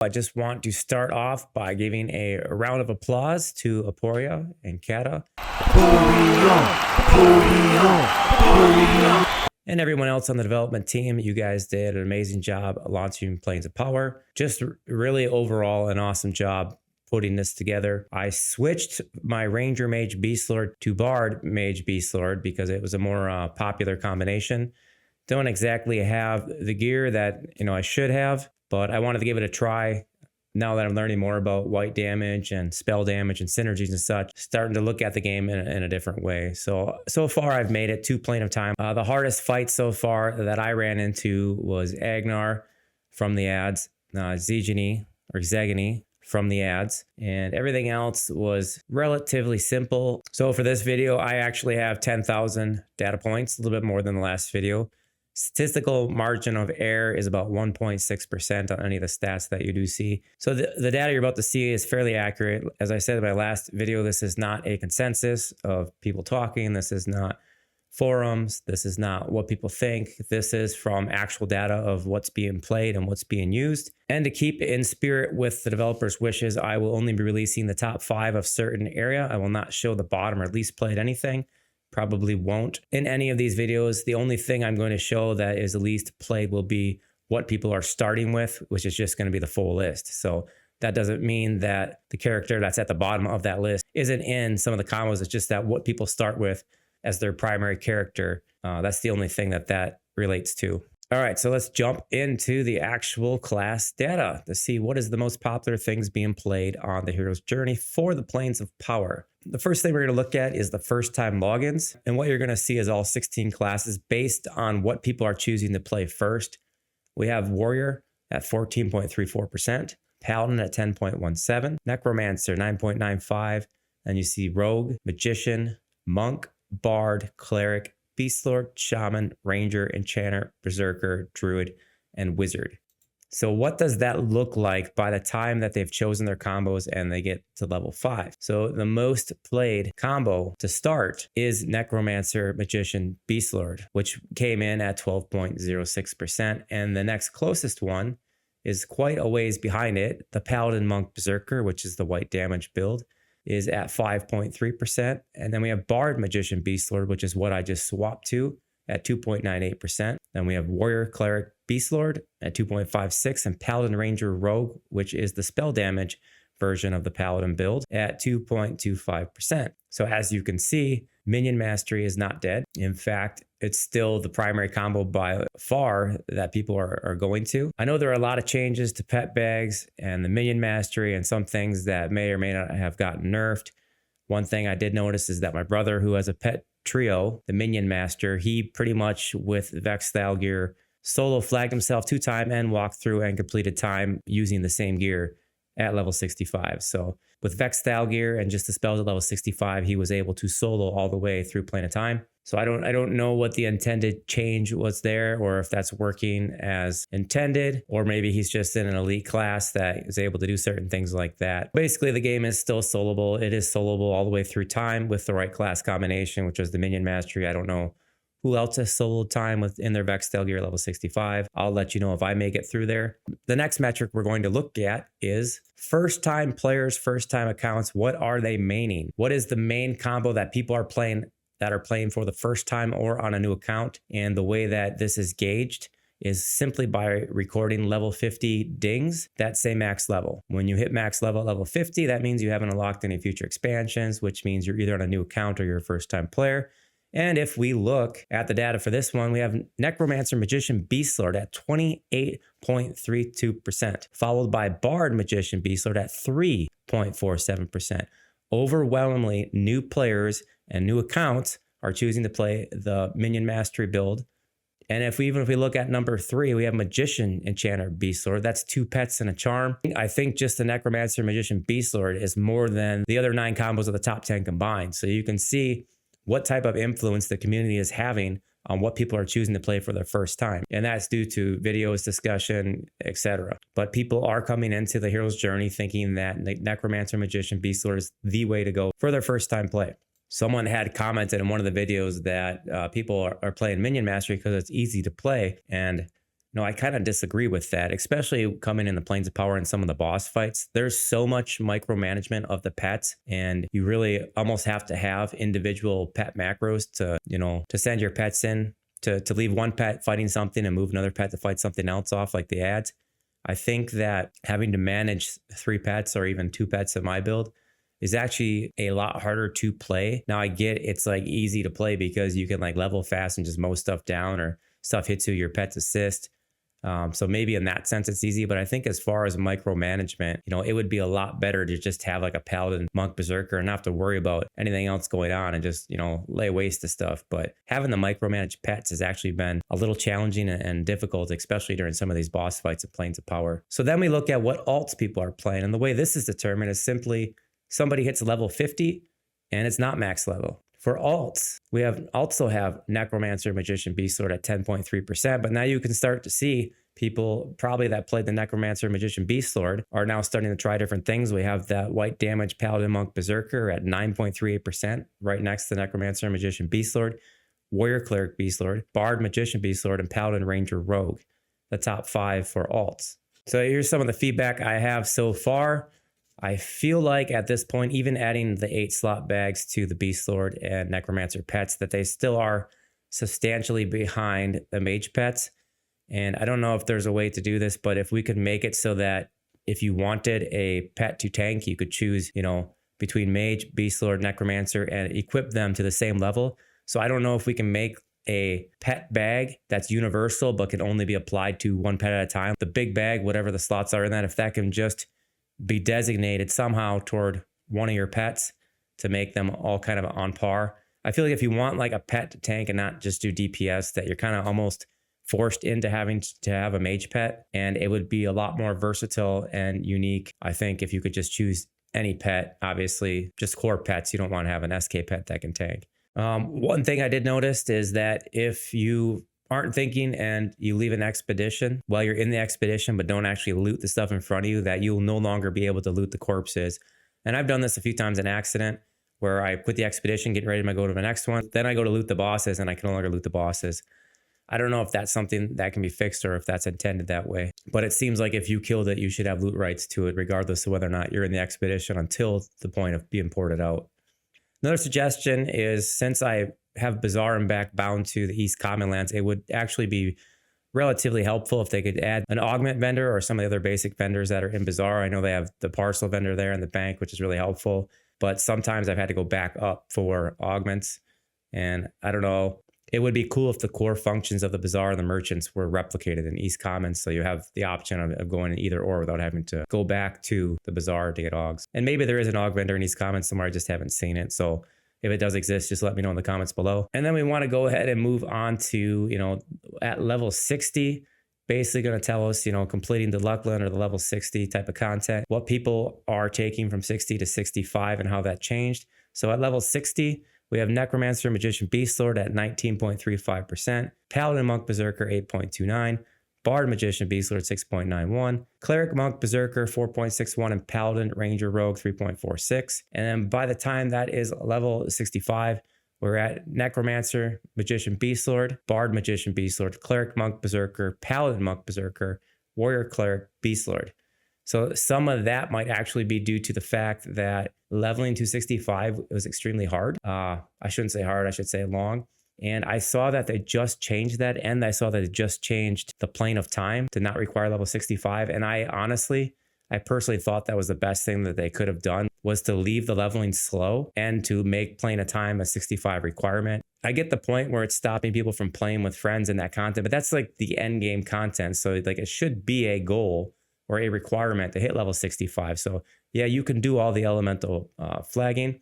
I just want to start off by giving a round of applause to Aporia and Kata and everyone else on the development team. You guys did an amazing job launching Planes of Power. Just really overall an awesome job putting this together. I switched my Ranger Mage Beastlord to Bard Mage Beastlord because it was a more popular combination. Don't exactly have the gear that I should have, but I wanted to give it a try. Now that I'm learning more about white damage and spell damage and synergies and such, starting to look at the game in a different way. So far I've made it to Plane of Time. The hardest fight so far that I ran into was Agnar from the ads, Zegini from the ads, and everything else was relatively simple. So for this video, I actually have 10,000 data points, a little bit more than the last video. Statistical margin of error is about 1.6% on any of the stats that you do see. So the data you're about to see is fairly accurate. As I said in my last video, this is not a consensus of people talking. This is not forums. This is not what people think. This is from actual data of what's being played and what's being used. And to keep in spirit with the developers' wishes, I will only be releasing the top 5 of certain area. I will not show the bottom or least played anything. Probably won't in any of these videos. The only thing I'm going to show that is the least played will be what people are starting with, which is just going to be the full list. So that doesn't mean that the character that's at the bottom of that list isn't in some of the combos. It's just that what people start with as their primary character. That's the only thing that relates to. All right, so let's jump into the actual class data to see what is the most popular things being played on the hero's journey for the Planes of Power. The first thing we're going to look at is the first time logins. And what you're going to see is all 16 classes based on what people are choosing to play first. We have Warrior at 14.34%, Paladin at 10.17%, Necromancer 9.95%, and you see Rogue, Magician, Monk, Bard, Cleric, Beastlord, Shaman, Ranger, Enchanter, Berserker, Druid, and Wizard. So what does that look like by the time that they've chosen their combos and they get to level 5? So the most played combo to start is Necromancer, Magician, Beastlord, which came in at 12.06%. And the next closest one is quite a ways behind it. The Paladin, Monk, Berserker, which is the white damage build, is at 5.3%. And then we have Bard, Magician, Beastlord, which is what I just swapped to, at 2.98%. Then we have Warrior, Cleric, Beastlord at 2.56%, and Paladin, Ranger, Rogue, which is the spell damage version of the Paladin build, at 2.25%. So as you can see, Minion Mastery is not dead. In fact, it's still the primary combo by far that people are going to. I know there are a lot of changes to pet bags and the Minion Mastery and some things that may or may not have gotten nerfed. One thing I did notice is that my brother, who has a pet trio, the Minion Master, he pretty much with Vex style gear solo flagged himself 2 times and walked through and completed time using the same gear at level 65. So with Vex style gear and just the spells at level 65, he was able to solo all the way through Plane of Time. So I don't know what the intended change was there, or if that's working as intended, or maybe he's just in an elite class that is able to do certain things like that. Basically, the game is still soloable. It is soloable all the way through time with the right class combination, which is the Minion Mastery. I don't know who else has soloed time within their Vex style gear level 65. I'll let you know if I make it through there. The next metric we're going to look at is first time players, first time accounts. What are they maining? What is the main combo that people are playing for the first time or on a new account? And the way that this is gauged is simply by recording level 50 dings that say max level. When you hit max level at level 50, that means you haven't unlocked any future expansions, which means you're either on a new account or you're a first time player. And if we look at the data for this one, we have Necromancer, Magician, Beastlord at 28.32%, followed by Bard, Magician, Beastlord at 3.47%. Overwhelmingly, new players and new accounts are choosing to play the Minion Mastery build. And even if we look at number 3, we have Magician, Enchanter, Beastlord. That's 2 pets and a charm. I think just the Necromancer, Magician, Beastlord is more than the other 9 combos of the top 10 combined. So you can see what type of influence the community is having on what people are choosing to play for their first time. And that's due to videos, discussion, etc. But people are coming into the hero's journey thinking that Necromancer, Magician, Beastlord is the way to go for their first time play. Someone had commented in one of the videos that people are playing Minion Mastery because it's easy to play. And I kind of disagree with that, especially coming in the Planes of Power and some of the boss fights. There's so much micromanagement of the pets, and you really almost have to have individual pet macros to send your pets in, to leave one pet fighting something and move another pet to fight something else off, like the ads. I think that having to manage 3 pets or even 2 pets in my build is actually a lot harder to play. Now I get it's like easy to play because you can like level fast and just mow stuff down, or stuff hits you, your pets assist. So maybe in that sense it's easy, but I think as far as micromanagement, it would be a lot better to just have like a paladin, monk, berserker, and not have to worry about anything else going on and just, lay waste to stuff. But having the micromanaged pets has actually been a little challenging and difficult, especially during some of these boss fights of Planes of Power. So then we look at what alts people are playing. And the way this is determined is simply somebody hits level 50 and it's not max level. For alts, we also have Necromancer, Magician, Beast Lord at 10.3%, but now you can start to see people probably that played the Necromancer, Magician, Beast Lord are now starting to try different things. We have that white damage Paladin, Monk, Berserker at 9.38%, right next to Necromancer, Magician, Beast Lord, Warrior, Cleric, Beast Lord, Bard, Magician, Beast Lord, and Paladin, Ranger, Rogue, the top 5 for alts. So here's some of the feedback I have so far. I feel like at this point, even adding the 8 slot bags to the Beast Lord and Necromancer pets, that they still are substantially behind the mage pets. And I don't know if there's a way to do this, but if we could make it so that if you wanted a pet to tank, you could choose, between mage, Beast Lord, Necromancer, and equip them to the same level. So I don't know if we can make a pet bag that's universal, but can only be applied to 1 pet at a time. The big bag, whatever the slots are in that, if that can just be designated somehow toward one of your pets to make them all kind of on par. I feel like if you want like a pet to tank and not just do DPS, that you're kind of almost forced into having to have a mage pet, and it would be a lot more versatile and unique, I think, if you could just choose any pet. Obviously, just core pets. You don't want to have an SK pet that can tank. One thing I did notice is that if you aren't thinking and you leave an expedition while you're in the expedition but don't actually loot the stuff in front of you, that you'll no longer be able to loot the corpses. And I've done this a few times in accident where I quit the expedition, getting ready to go to the next one. Then I go to loot the bosses and I can no longer loot the bosses. I don't know if that's something that can be fixed or if that's intended that way. But it seems like if you killed it, you should have loot rights to it, regardless of whether or not you're in the expedition until the point of being ported out. Another suggestion is, since I have Bazaar and back bound to the East Common Lands, it would actually be relatively helpful if they could add an augment vendor or some of the other basic vendors that are in Bazaar. I know they have the parcel vendor there in the bank, which is really helpful, but sometimes I've had to go back up for augments, and I don't know. It would be cool if the core functions of the Bazaar and the merchants were replicated in East Common, so you have the option of going in either or without having to go back to the Bazaar to get augs. And maybe there is an aug vendor in East Common somewhere, I just haven't seen it. So if it does exist, just let me know in the comments below. And then we want to go ahead and move on to, at level 60, basically going to tell us, completing the Luckland or the level 60 type of content, what people are taking from 60 to 65 and how that changed. So at level 60, we have Necromancer, Magician, Beast Lord at 19.35%, Paladin, Monk, Berserker 8.29%, Bard, Magician, Beast Lord 6.91%, Cleric, Monk, Berserker 4.61%, and Paladin, Ranger, Rogue 3.46%. And then by the time that is level 65, we're at Necromancer, Magician, Beast Lord, Bard, Magician, Beast Lord, Cleric, Monk, Berserker, Paladin, Monk, Berserker, Warrior, Cleric, Beast Lord. So some of that might actually be due to the fact that leveling to 65 was extremely hard. I shouldn't say hard, I should say long. And I saw that they just changed that, and I saw that it just changed the plane of time to not require level 65. And I personally thought that was the best thing that they could have done, was to leave the leveling slow and to make plane of time a 65 requirement. I get the point where it's stopping people from playing with friends and that content, but that's like the end game content. So like it should be a goal or a requirement to hit level 65. So yeah, you can do all the elemental flagging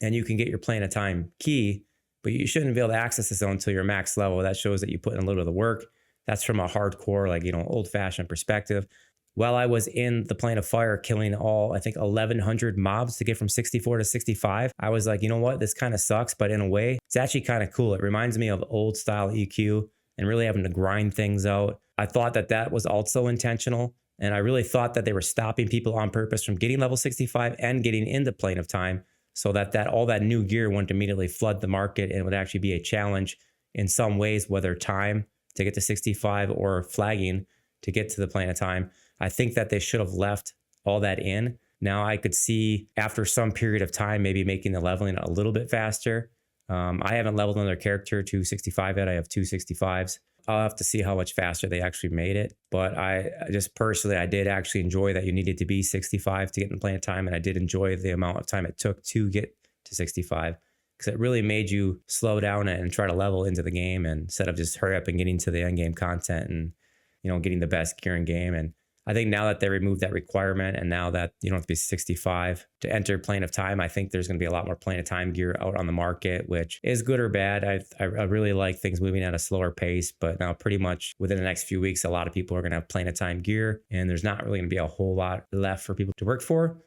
and you can get your plane of time key, but you shouldn't be able to access this until you're max level. That shows that you put in a little bit of the work. That's from a hardcore, old fashioned perspective. While I was in the plane of fire killing all, I think 1,100 mobs to get from 64 to 65, I was like, you know what? This kind of sucks, but in a way, it's actually kind of cool. It reminds me of old style EQ and really having to grind things out. I thought that that was also intentional. And I really thought that they were stopping people on purpose from getting level 65 and getting into plane of time, so that all that new gear wouldn't immediately flood the market and would actually be a challenge in some ways, whether time to get to 65 or flagging to get to the plane of time. I think that they should have left all that in. Now I could see after some period of time, maybe making the leveling a little bit faster. I haven't leveled another character to 65 yet. I have 2 65s. I'll have to see how much faster they actually made it. But I just personally, I did actually enjoy that you needed to be 65 to get in the plane of time. And I did enjoy the amount of time it took to get to 65, because it really made you slow down and try to level into the game, and instead of just hurry up and getting to the end game content and, getting the best gear in game. And I think now that they removed that requirement, and now that you don't have to be 65 to enter plane of time, I think there's going to be a lot more plane of time gear out on the market, which is good or bad. I really like things moving at a slower pace, but now pretty much within the next few weeks, a lot of people are going to have plane of time gear, and there's not really going to be a whole lot left for people to work for.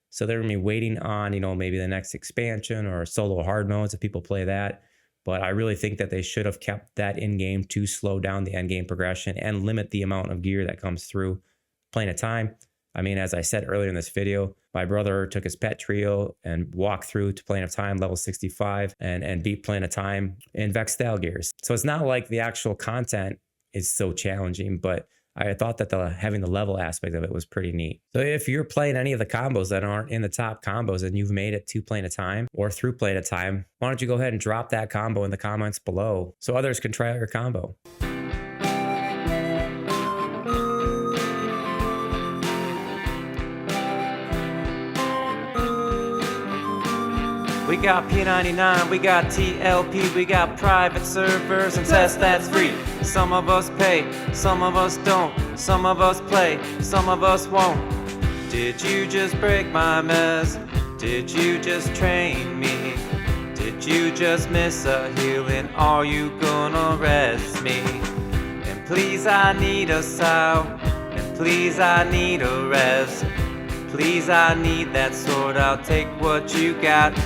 So they're going to be waiting on, maybe the next expansion or solo hard modes if people play that. But I really think that they should have kept that in game to slow down the end game progression and limit the amount of gear that comes through plane of time. I mean, as I said earlier in this video, my brother took his pet trio and walked through to plane of time level 65 and beat plane of time in Vex style gears. So it's not like the actual content is so challenging, but I thought that having the level aspect of it was pretty neat. So if you're playing any of the combos that aren't in the top combos and you've made it to plane of time or through plane of time, why don't you go ahead and drop that combo in the comments below so others can try out your combo. We got P99, we got TLP, we got private servers and tests that's free. Some of us pay, some of us don't, some of us play, some of us won't. Did you just break my mess? Did you just train me? Did you just miss a healing? Are you gonna rest me? And please I need a sow, and please I need a rest. Please I need that sword, I'll take what you got.